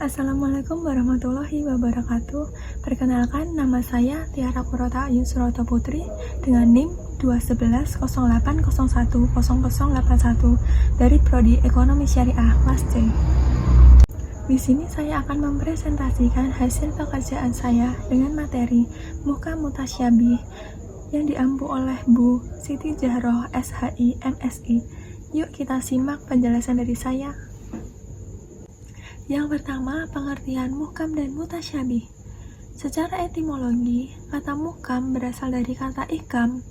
Assalamualaikum warahmatullahi wabarakatuh. Perkenalkan, nama saya Tiara Kurota Ayu Suroto Putri dengan NIM 21108010081 dari Prodi Ekonomi Syariah kelas C. Di sini saya akan mempresentasikan hasil pekerjaan saya dengan materi Muhkam Mutasyabih yang diampu oleh Bu Siti Jahroh SHI MSI. Yuk kita simak penjelasan dari saya. Yang pertama, pengertian muhkam dan mutasyabih. Secara etimologi, kata muhkam berasal dari kata ihkam,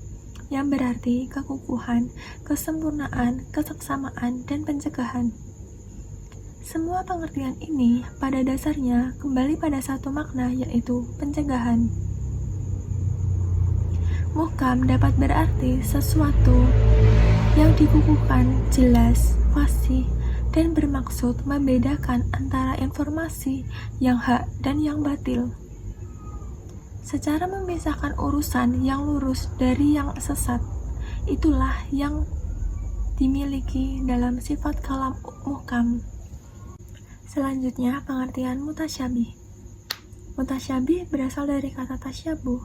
yang berarti kekukuhan, kesempurnaan, keseksamaan, dan pencegahan. Semua pengertian ini pada dasarnya kembali pada satu makna, yaitu pencegahan. Muhkam dapat berarti sesuatu yang dikukuhkan, jelas, fasih, dan bermaksud membedakan antara informasi yang hak dan yang batil, secara memisahkan urusan yang lurus dari yang sesat. Itulah yang dimiliki dalam sifat kalam muhkam. Selanjutnya, pengertian mutasyabih. Mutasyabih berasal dari kata tasyabuh,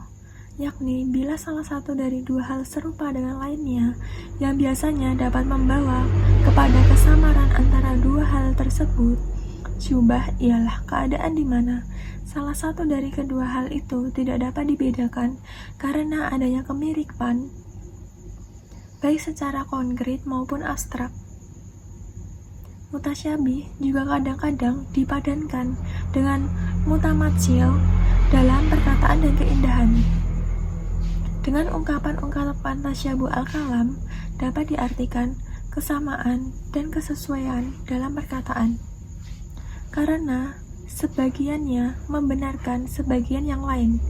yakni bila salah satu dari dua hal serupa dengan lainnya yang biasanya dapat membawa kepada kesamaran antara dua hal tersebut. Syubah ialah keadaan di mana salah satu dari kedua hal itu tidak dapat dibedakan karena adanya kemiripan, baik secara konkret maupun abstrak. Mutasyabih juga kadang-kadang dipadankan dengan mutamatsil dalam perkataan dan keindahan. Dengan ungkapan-ungkapan tasyabuh al-kalam dapat diartikan kesamaan dan kesesuaian dalam perkataan, karena sebagiannya membenarkan sebagian yang lain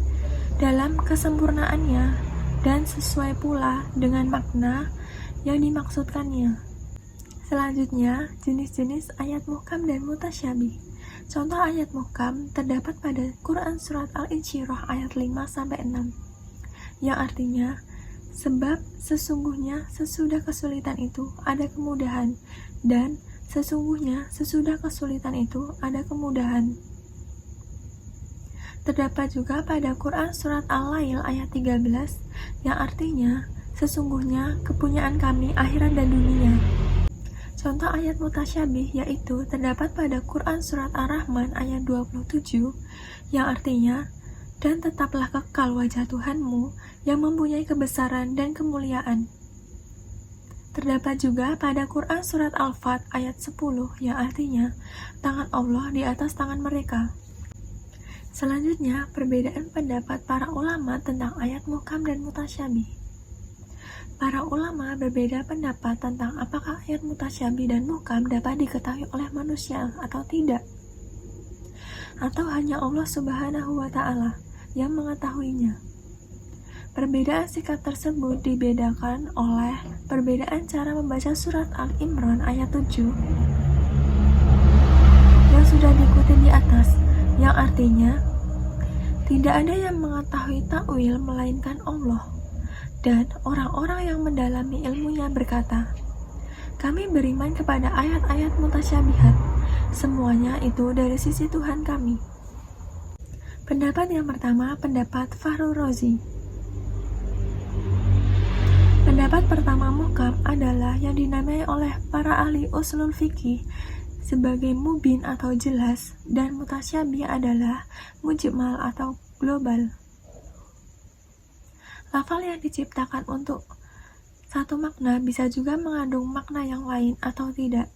dalam kesempurnaannya dan sesuai pula dengan makna yang dimaksudkannya. Selanjutnya, jenis-jenis ayat muhkam dan mutasyabih. Contoh ayat muhkam terdapat pada Quran Surat Al-Insyirah ayat 5-6. Yang artinya, sebab sesungguhnya sesudah kesulitan itu ada kemudahan, dan sesungguhnya sesudah kesulitan itu ada kemudahan. Terdapat juga pada Quran Surat Al-Lail ayat 13, yang artinya, sesungguhnya kepunyaan kami akhirat dan dunia. Contoh ayat mutasyabih yaitu terdapat pada Quran Surat Ar-Rahman ayat 27, yang artinya, dan tetaplah kekal wajah Tuhanmu yang mempunyai kebesaran dan kemuliaan. Terdapat juga pada Quran Surat Al-Fat ayat 10 yang artinya tangan Allah di atas tangan mereka. Selanjutnya, perbedaan pendapat para ulama tentang ayat muhkam dan mutasyabih. Para ulama berbeda pendapat tentang apakah ayat mutasyabih dan muhkam dapat diketahui oleh manusia atau tidak, atau hanya Allah Subhanahu wa Ta'ala yang mengetahuinya. Perbedaan sikap tersebut dibedakan oleh perbedaan cara membaca surat Al-Imran ayat 7 yang sudah diikuti di atas, yang artinya tidak ada yang mengetahui takwil melainkan Allah, dan orang-orang yang mendalami ilmunya berkata, kami beriman kepada ayat-ayat mutasyabihat, semuanya itu dari sisi Tuhan kami. Pendapat yang pertama, pendapat Fakhrur Razi. Pendapat pertama muhkam adalah yang dinamai oleh para ahli usulul fikih sebagai mubin atau jelas, dan mutasyabih adalah mujmal atau global. Lafal yang diciptakan untuk satu makna bisa juga mengandung makna yang lain atau tidak.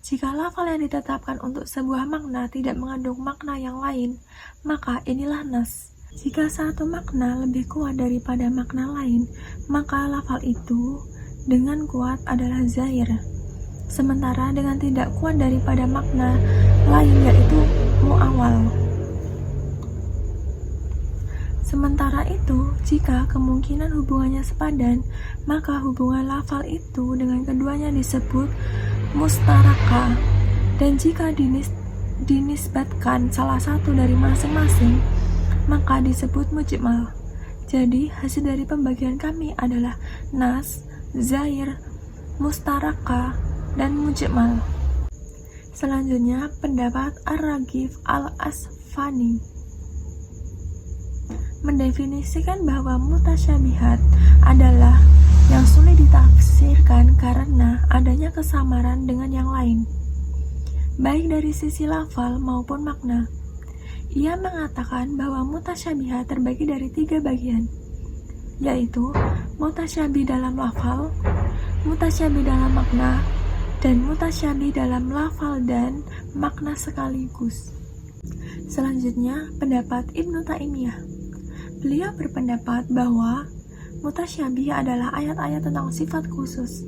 Jika lafal yang ditetapkan untuk sebuah makna tidak mengandung makna yang lain, maka inilah nas. Jika satu makna lebih kuat daripada makna lain, maka lafal itu dengan kuat adalah zahir. Sementara dengan tidak kuat daripada makna lain, yaitu mu'awwal. Sementara itu, jika kemungkinan hubungannya sepadan, maka hubungan lafal itu dengan keduanya disebut mustaraka, dan jika dinisbatkan salah satu dari masing-masing, maka disebut mujmal. Jadi, hasil dari pembagian kami adalah nas, zahir, mustaraka, dan mujmal. Selanjutnya, pendapat Ar-Raghib Al-Asfahani mendefinisikan bahwa mutasyabihat adalah yang sulit ditafsirkan karena adanya kesamaran dengan yang lain, baik dari sisi lafal maupun makna. Ia mengatakan bahwa mutasyabihat terbagi dari 3 bagian, yaitu mutasyabih dalam lafal, mutasyabih dalam makna, dan mutasyabih dalam lafal dan makna sekaligus. Selanjutnya, pendapat Ibnu Taimiyah. Beliau berpendapat bahwa mutasyabih adalah ayat-ayat tentang sifat khusus,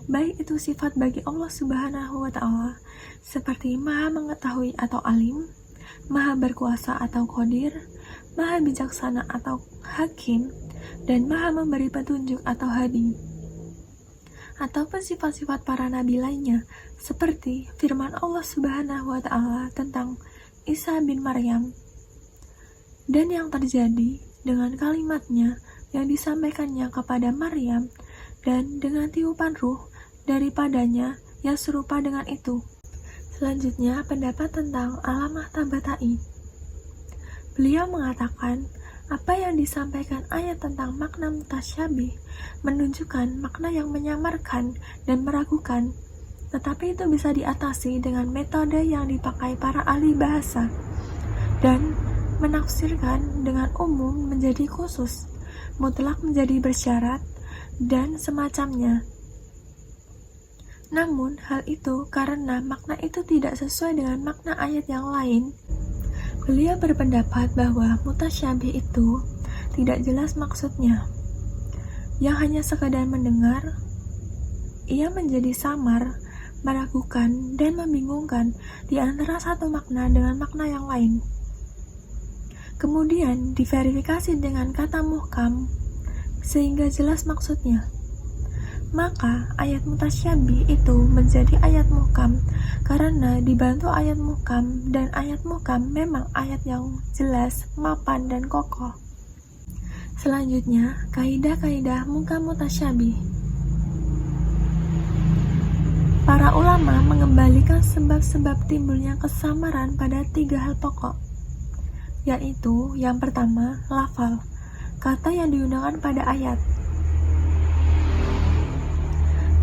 baik itu sifat bagi Allah Subhanahu wa Ta'ala, seperti Maha Mengetahui atau Alim, Maha Berkuasa atau Qadir, Maha Bijaksana atau Hakim, dan Maha Memberi Petunjuk atau Hadi, ataupun sifat-sifat para nabi lainnya, seperti firman Allah Subhanahu wa Ta'ala tentang Isa bin Maryam, dan yang terjadi dengan kalimatnya yang disampaikannya kepada Maryam, dan dengan tiupan ruh daripadanya yang serupa dengan itu. Selanjutnya, pendapat tentang Alamah Tabata'i. Beliau mengatakan, apa yang disampaikan ayat tentang makna mutasyabih menunjukkan makna yang menyamarkan dan meragukan, tetapi itu bisa diatasi dengan metode yang dipakai para ahli bahasa, dan menafsirkan dengan umum menjadi khusus, mutlak menjadi bersyarat, dan semacamnya. Namun, hal itu karena makna itu tidak sesuai dengan makna ayat yang lain, beliau berpendapat bahwa mutasyabih itu tidak jelas maksudnya. Yang hanya sekadar mendengar, ia menjadi samar, meragukan, dan membingungkan di antara satu makna dengan makna yang lain. Kemudian diverifikasi dengan kata muhkam sehingga jelas maksudnya. Maka ayat mutasyabih itu menjadi ayat muhkam karena dibantu ayat muhkam, dan ayat muhkam memang ayat yang jelas, mapan, dan kokoh. Selanjutnya, kaidah-kaidah muhkam mutasyabih. Para ulama mengembalikan sebab-sebab timbulnya kesamaran pada 3 hal pokok, yaitu yang pertama, lafal, kata yang digunakan pada ayat.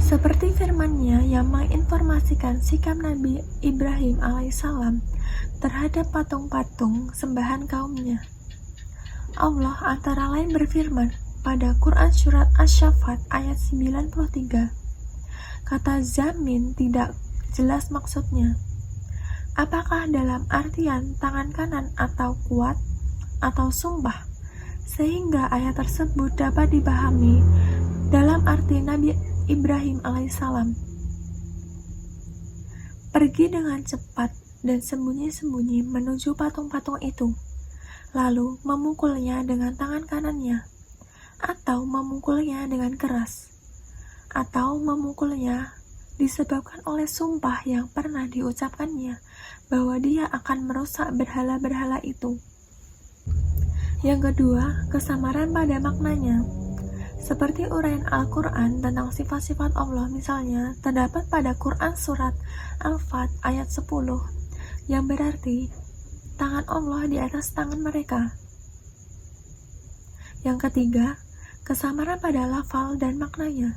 Seperti firman-Nya yang menginformasikan sikap Nabi Ibrahim alaihissalam terhadap patung-patung sembahan kaumnya. Allah antara lain berfirman pada Quran Surat Asy-Syaffat ayat 93, kata zamin tidak jelas maksudnya. Apakah dalam artian tangan kanan atau kuat atau sumpah, sehingga ayat tersebut dapat dipahami dalam arti Nabi Ibrahim alaihissalam pergi dengan cepat dan sembunyi-sembunyi menuju patung-patung itu, lalu memukulnya dengan tangan kanannya, atau memukulnya dengan keras, atau memukulnya disebabkan oleh sumpah yang pernah diucapkannya bahwa dia akan merusak berhala-berhala itu. Yang kedua, kesamaran pada maknanya. Seperti uraian Al-Quran tentang sifat-sifat Allah, misalnya terdapat pada Quran Surat Al-Fat ayat 10 yang berarti tangan Allah di atas tangan mereka. Yang ketiga, kesamaran pada lafal dan maknanya.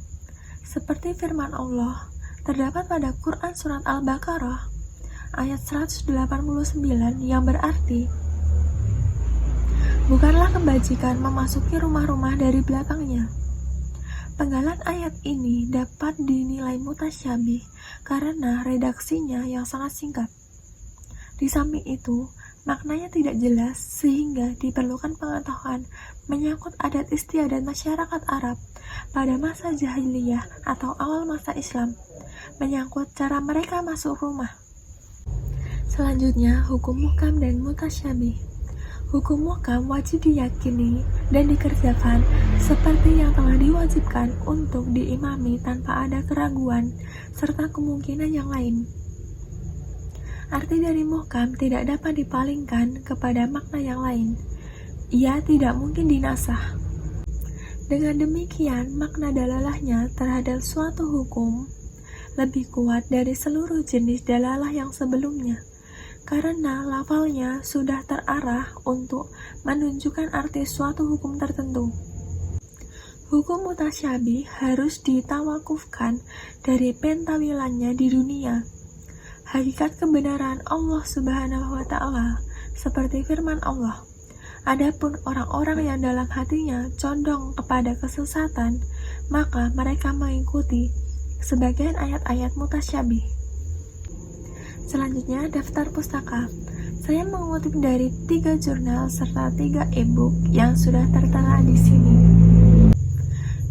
Seperti firman Allah terdapat pada Quran Surat Al-Baqarah ayat 189 yang berarti, bukanlah kebajikan memasuki rumah-rumah dari belakangnya. Penggalan ayat ini dapat dinilai mutasyabih karena redaksinya yang sangat singkat. Di samping itu, maknanya tidak jelas sehingga diperlukan pengetahuan menyangkut adat istiadat masyarakat Arab pada masa jahiliyah atau awal masa Islam, menyangkut cara mereka masuk rumah. Selanjutnya, hukum muhkam dan mutasyabih. Hukum muhkam wajib diyakini dan dikerjakan seperti yang telah diwajibkan untuk diimami tanpa ada keraguan serta kemungkinan yang lain. Arti dari muhkam tidak dapat dipalingkan kepada makna yang lain. Ia tidak mungkin dinasah. Dengan demikian, makna dalalahnya terhadap suatu hukum lebih kuat dari seluruh jenis dalalah yang sebelumnya, karena lafalnya sudah terarah untuk menunjukkan arti suatu hukum tertentu. Hukum mutasyabih harus ditawakufkan dari pentawilannya di dunia. Hakikat kebenaran Allah Subhanahu wa Ta'ala, seperti firman Allah. Adapun orang-orang yang dalam hatinya condong kepada kesesatan, maka mereka mengikuti sebagian ayat-ayat mutasyabih. Selanjutnya, daftar pustaka. Saya mengutip dari 3 jurnal serta 3 e-book yang sudah tertera di sini.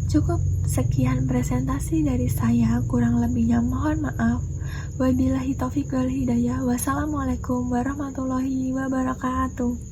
Cukup sekian presentasi dari saya, kurang lebihnya mohon maaf. Wabillahi taufiq wal hidayah. Wassalamualaikum warahmatullahi wabarakatuh.